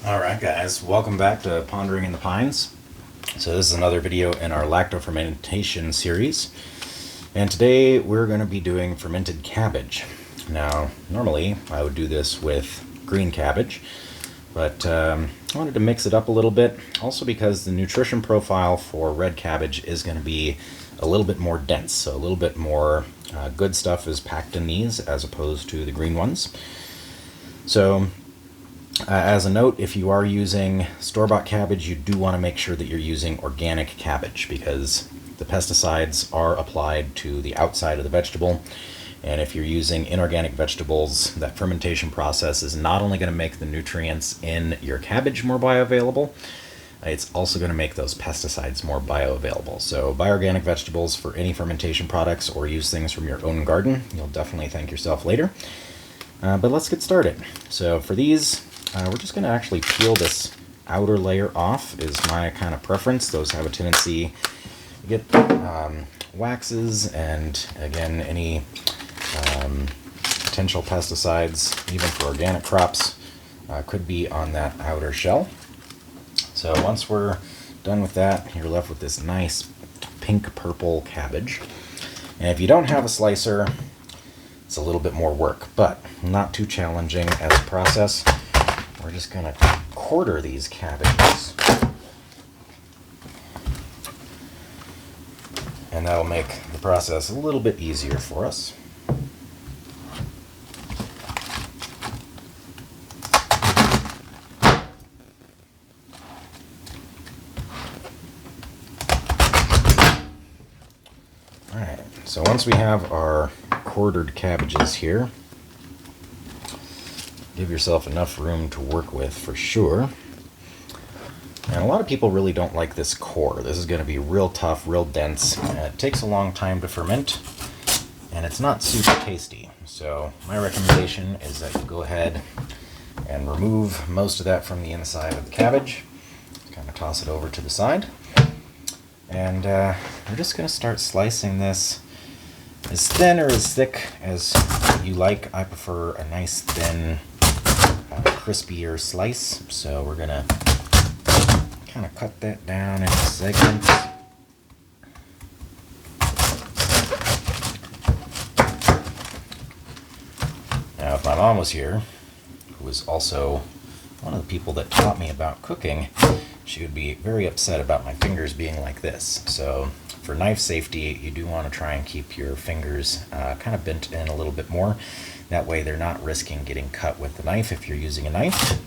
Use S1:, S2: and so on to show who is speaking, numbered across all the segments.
S1: Alright guys, welcome back to Pondering in the Pines. So this is another video in our fermentation series. And today we're going to be doing fermented cabbage. Now, normally I would do this with green cabbage, but I wanted to mix it up a little bit, also because the nutrition profile for red cabbage is going to be a little bit more dense, so a little bit more good stuff is packed in these as opposed to the green ones. So as a note, if you are using store-bought cabbage, you do want to make sure that you're using organic cabbage, because the pesticides are applied to the outside of the vegetable. And if you're using inorganic vegetables, that fermentation process is not only going to make the nutrients in your cabbage more bioavailable, it's also going to make those pesticides more bioavailable. So buy organic vegetables for any fermentation products, or use things from your own garden. You'll definitely thank yourself later. But let's get started. So for these, we're just going to actually peel this outer layer off, is my kind of preference. Those have a tendency to get waxes, and again, any potential pesticides, even for organic crops, could be on that outer shell. So once we're done with that, you're left with this nice pink purple cabbage. And if you don't have a slicer, it's a little bit more work, but not too challenging as a process. We're just going to quarter these cabbages, and that'll make the process a little bit easier for us. Alright, so once we have our quartered cabbages here, give yourself enough room to work with for sure. And a lot of people really don't like this core. This is going to be real tough, real dense, and it takes a long time to ferment, and it's not super tasty. So my recommendation is that you go ahead and remove most of that from the inside of the cabbage. Kind of toss it over to the side. And we're just going to start slicing this as thin or as thick as you like. I prefer a nice thin, crispier slice, so we're gonna kind of cut that down into segments. Now, if my mom was here, who was also one of the people that taught me about cooking, she would be very upset about my fingers being like this. So for knife safety, you do want to try and keep your fingers kind of bent in a little bit more. That way they're not risking getting cut with the knife if you're using a knife.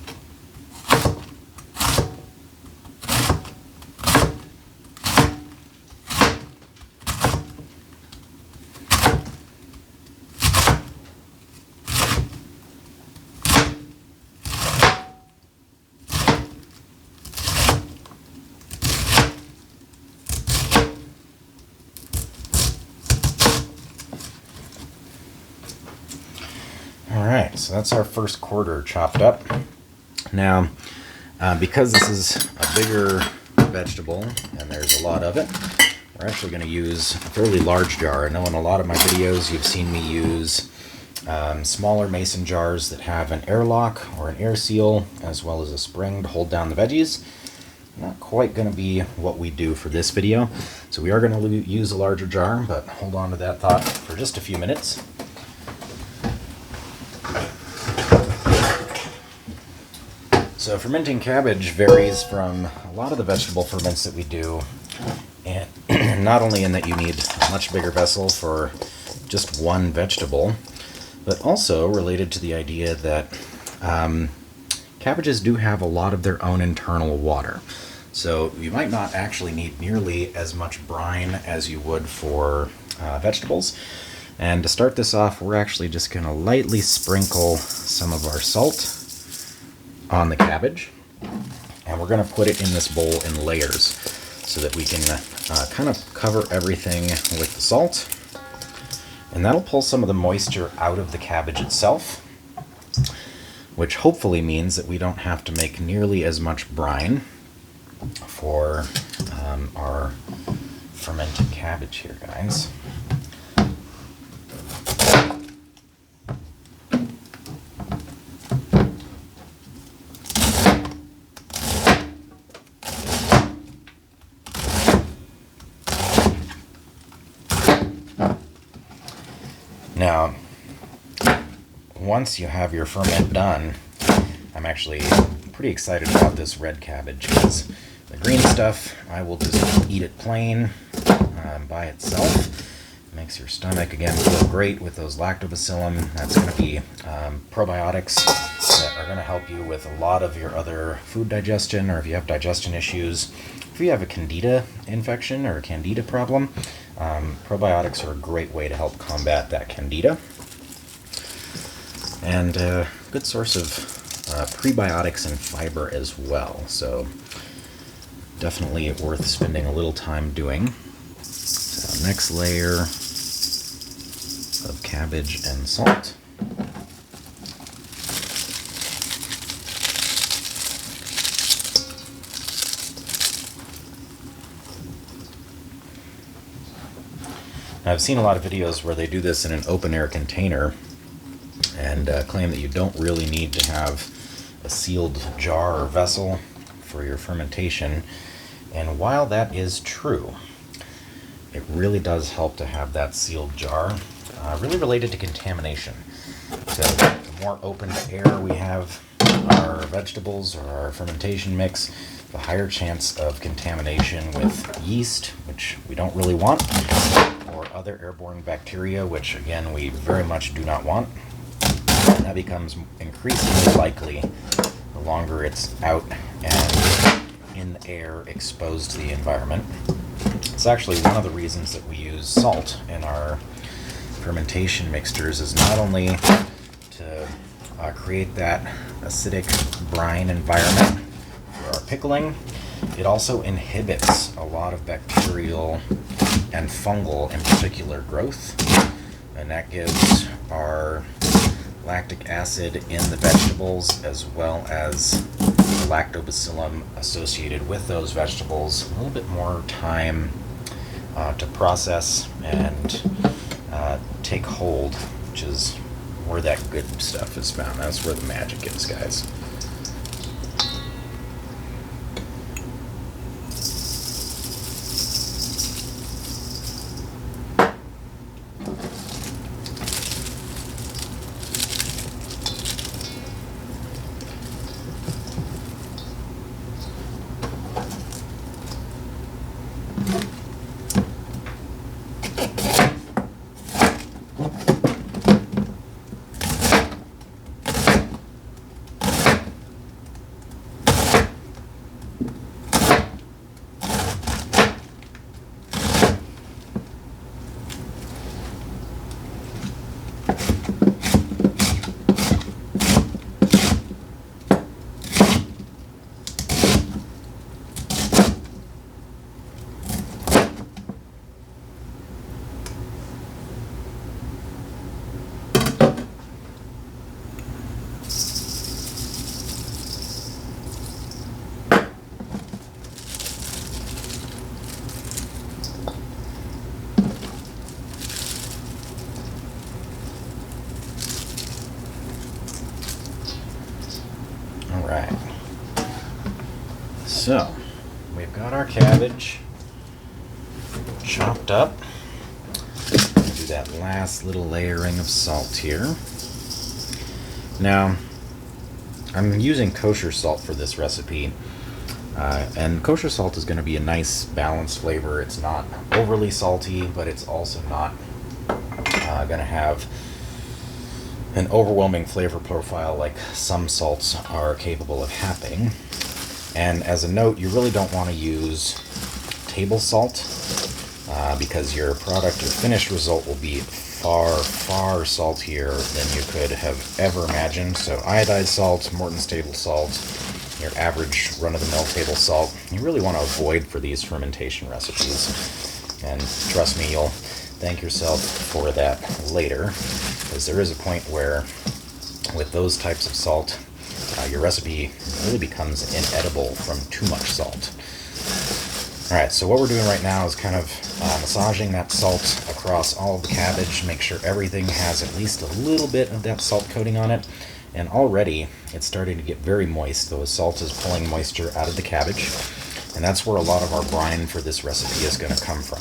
S1: Alright, so that's our first quarter chopped up. Now, because this is a bigger vegetable and there's a lot of it, we're actually going to use a fairly large jar. I know in a lot of my videos you've seen me use smaller mason jars that have an airlock or an air seal, as well as a spring to hold down the veggies. Not quite going to be what we do for this video, so we are going to use a larger jar, but hold on to that thought for just a few minutes. So fermenting cabbage varies from a lot of the vegetable ferments that we do, and not only in that you need a much bigger vessel for just one vegetable, but also related to the idea that cabbages do have a lot of their own internal water. So you might not actually need nearly as much brine as you would for vegetables. And to start this off, we're actually just going to lightly sprinkle some of our salt on the cabbage, and we're going to put it in this bowl in layers so that we can kind of cover everything with the salt, and that'll pull some of the moisture out of the cabbage itself, which hopefully means that we don't have to make nearly as much brine for our fermented cabbage here, guys. Now, once you have your ferment done, I'm actually pretty excited about this red cabbage because the green stuff, I will just eat it plain by itself. It makes your stomach, again, feel great with those lactobacillum. That's going to be probiotics that are going to help you with a lot of your other food digestion, or if you have digestion issues. If you have a candida infection or a candida problem, probiotics are a great way to help combat that candida. And a good source of prebiotics and fiber as well. So definitely worth spending a little time doing. So next layer of cabbage and salt. Now, I've seen a lot of videos where they do this in an open air container and claim that you don't really need to have a sealed jar or vessel for your fermentation. And while that is true, it really does help to have that sealed jar, really related to contamination. So the more open to air we have our vegetables or our fermentation mix, the higher chance of contamination with yeast, which we don't really want, or other airborne bacteria, which again we very much do not want. That becomes increasingly likely the longer it's out and in the air exposed to the environment. It's actually one of the reasons that we use salt in our fermentation mixtures, is not only to create that acidic brine environment for our pickling, it also inhibits a lot of bacterial and fungal in particular growth, and that gives our lactic acid in the vegetables, as well as the lactobacillum associated with those vegetables, a little bit more time to process and take hold, which is where that good stuff is found. That's where the magic is, guys. Alright, so we've got our cabbage chopped up. Do that last little layering of salt here. Now, I'm using kosher salt for this recipe, and kosher salt is going to be a nice balanced flavor. It's not overly salty, but it's also not going to have an overwhelming flavor profile like some salts are capable of having. And as a note, you really don't want to use table salt because your product or finished result will be far, far saltier than you could have ever imagined. So iodized salt, Morton's table salt, your average run-of-the-mill table salt, you really want to avoid for these fermentation recipes. And trust me, you'll thank yourself for that later, because there is a point where with those types of salt, your recipe really becomes inedible from too much salt. Alright, so what we're doing right now is kind of massaging that salt across all of the cabbage, make sure everything has at least a little bit of that salt coating on it. And already it's starting to get very moist. The salt is pulling moisture out of the cabbage, and that's where a lot of our brine for this recipe is going to come from.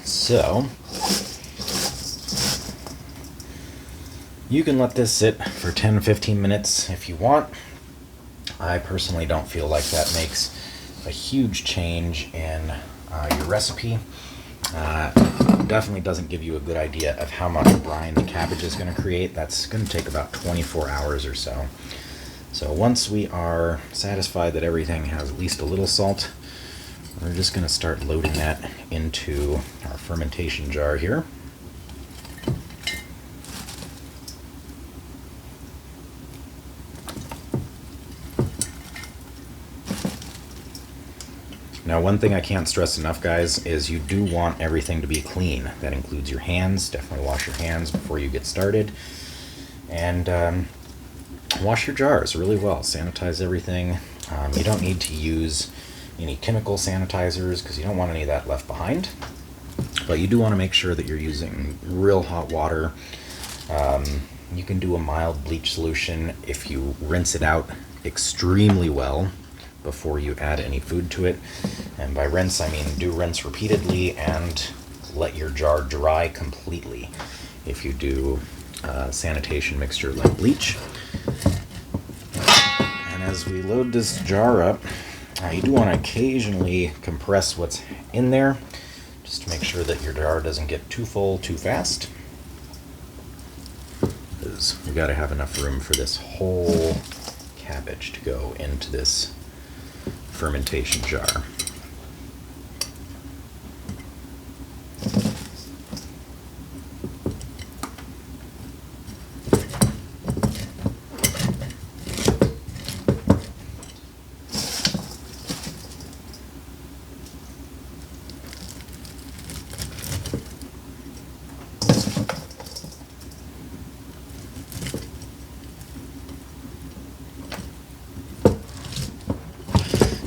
S1: So You can let this sit for 10-15 minutes if you want. I personally don't feel like that makes a huge change in your recipe. Definitely doesn't give you a good idea of how much brine the cabbage is going to create. That's going to take about 24 hours or so. So once we are satisfied that everything has at least a little salt, we're just going to start loading that into our fermentation jar here. Now, one thing I can't stress enough, guys, is you do want everything to be clean. That includes your hands. Definitely wash your hands before you get started. And wash your jars really well. Sanitize everything. You don't need to use any chemical sanitizers because you don't want any of that left behind. But you do want to make sure that you're using real hot water. You can do a mild bleach solution if you rinse it out extremely well before you add any food to it. And by rinse, I mean do rinse repeatedly and let your jar dry completely if you do sanitation mixture like bleach. And as we load this jar up, you do want to occasionally compress what's in there just to make sure that your jar doesn't get too full too fast, because we've got to have enough room for this whole cabbage to go into this fermentation jar.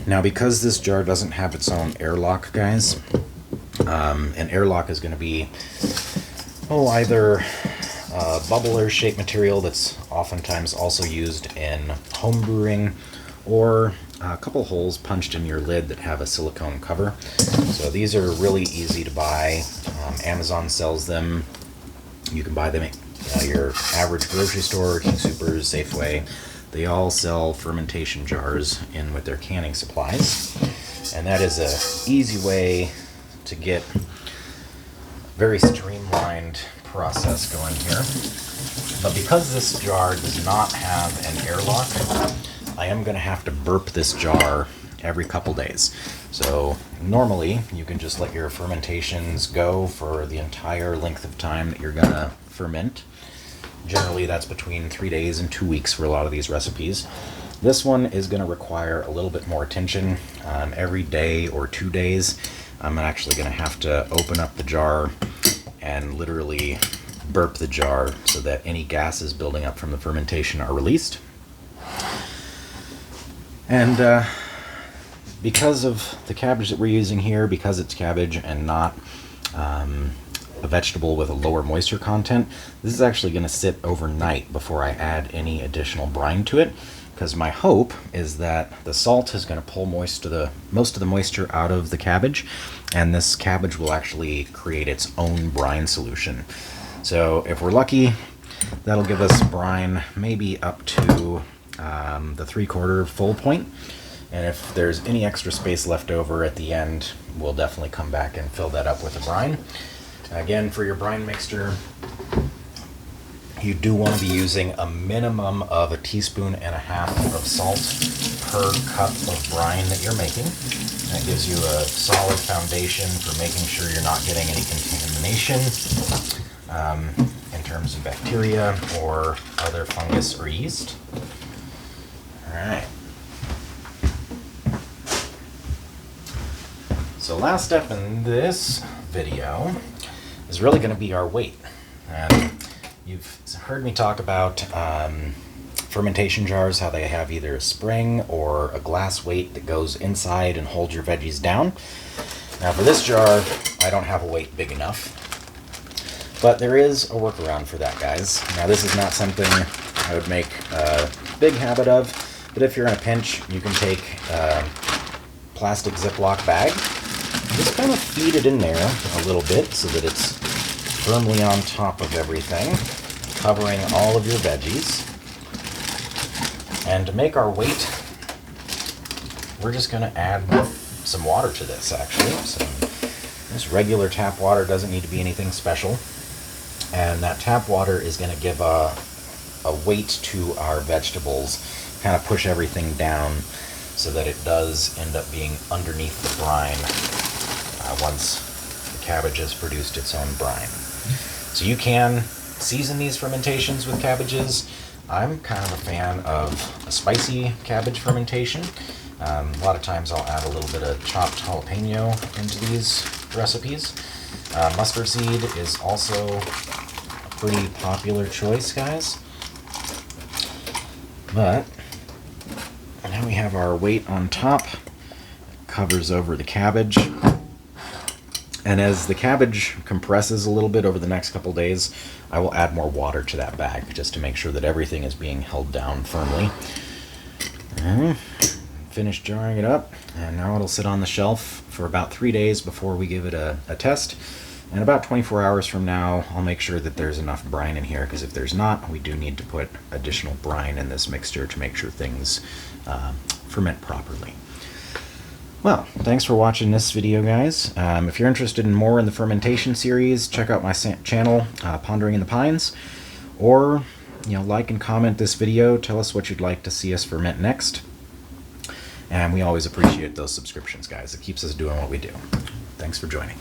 S1: Now, because this jar doesn't have its own airlock, guys, an airlock is going to be, either a bubbler shaped material that's oftentimes also used in home brewing, or a couple holes punched in your lid that have a silicone cover. So these are really easy to buy. Amazon sells them. You can buy them at your average grocery store, King Soopers, Safeway. They all sell fermentation jars in with their canning supplies, and that is an easy way to get a very streamlined process going here. But because this jar does not have an airlock, I am going to have to burp this jar every couple days. So normally you can just let your fermentations go for the entire length of time that you're going to ferment. Generally, that's between 3 days and 2 weeks for a lot of these recipes. This one is going to require a little bit more attention. Every day or 2 days, I'm actually going to have to open up the jar and literally burp the jar so that any gases building up from the fermentation are released. And because of the cabbage that we're using here, because it's cabbage and not a vegetable with a lower moisture content, this is actually going to sit overnight before I add any additional brine to it, because my hope is that the salt is going to pull most of the moisture out of the cabbage, and this cabbage will actually create its own brine solution. So if we're lucky, that'll give us brine maybe up to the 3/4 full point. And if there's any extra space left over at the end, we'll definitely come back and fill that up with the brine. Again, for your brine mixture, you do want to be using a minimum of 1.5 teaspoons of salt per cup of brine that you're making. That gives you a solid foundation for making sure you're not getting any contamination in terms of bacteria or other fungus or yeast. All right. So last step in this video is really going to be our weight. And you've heard me talk about fermentation jars, how they have either a spring or a glass weight that goes inside and holds your veggies down. Now for this jar, I don't have a weight big enough, but there is a workaround for that, guys. Now this is not something I would make a big habit of, but if you're in a pinch, you can take a plastic Ziploc bag, just kind of feed it in there a little bit so that it's firmly on top of everything. covering all of your veggies. And to make our weight, we're just going to add some water to this, actually. So this regular tap water doesn't need to be anything special. And that tap water is going to give a weight to our vegetables, kind of push everything down so that it does end up being underneath the brine once the cabbage has produced its own brine. So you can season these fermentations with cabbages. I'm kind of a fan of a spicy cabbage fermentation. A lot of times I'll add a little bit of chopped jalapeno into these recipes. Mustard seed is also a pretty popular choice, guys. But now we have our weight on top. It covers over the cabbage. And as the cabbage compresses a little bit over the next couple days, I will add more water to that bag just to make sure that everything is being held down firmly. Finish jarring it up, and now it'll sit on the shelf for about 3 days before we give it a test. And about 24 hours from now, I'll make sure that there's enough brine in here, because if there's not, we do need to put additional brine in this mixture to make sure things ferment properly. Well, thanks for watching this video, guys. If you're interested in more in the fermentation series, check out my channel, Pondering in the Pines, or like and comment this video. Tell us what you'd like to see us ferment next. And we always appreciate those subscriptions, guys. It keeps us doing what we do. Thanks for joining.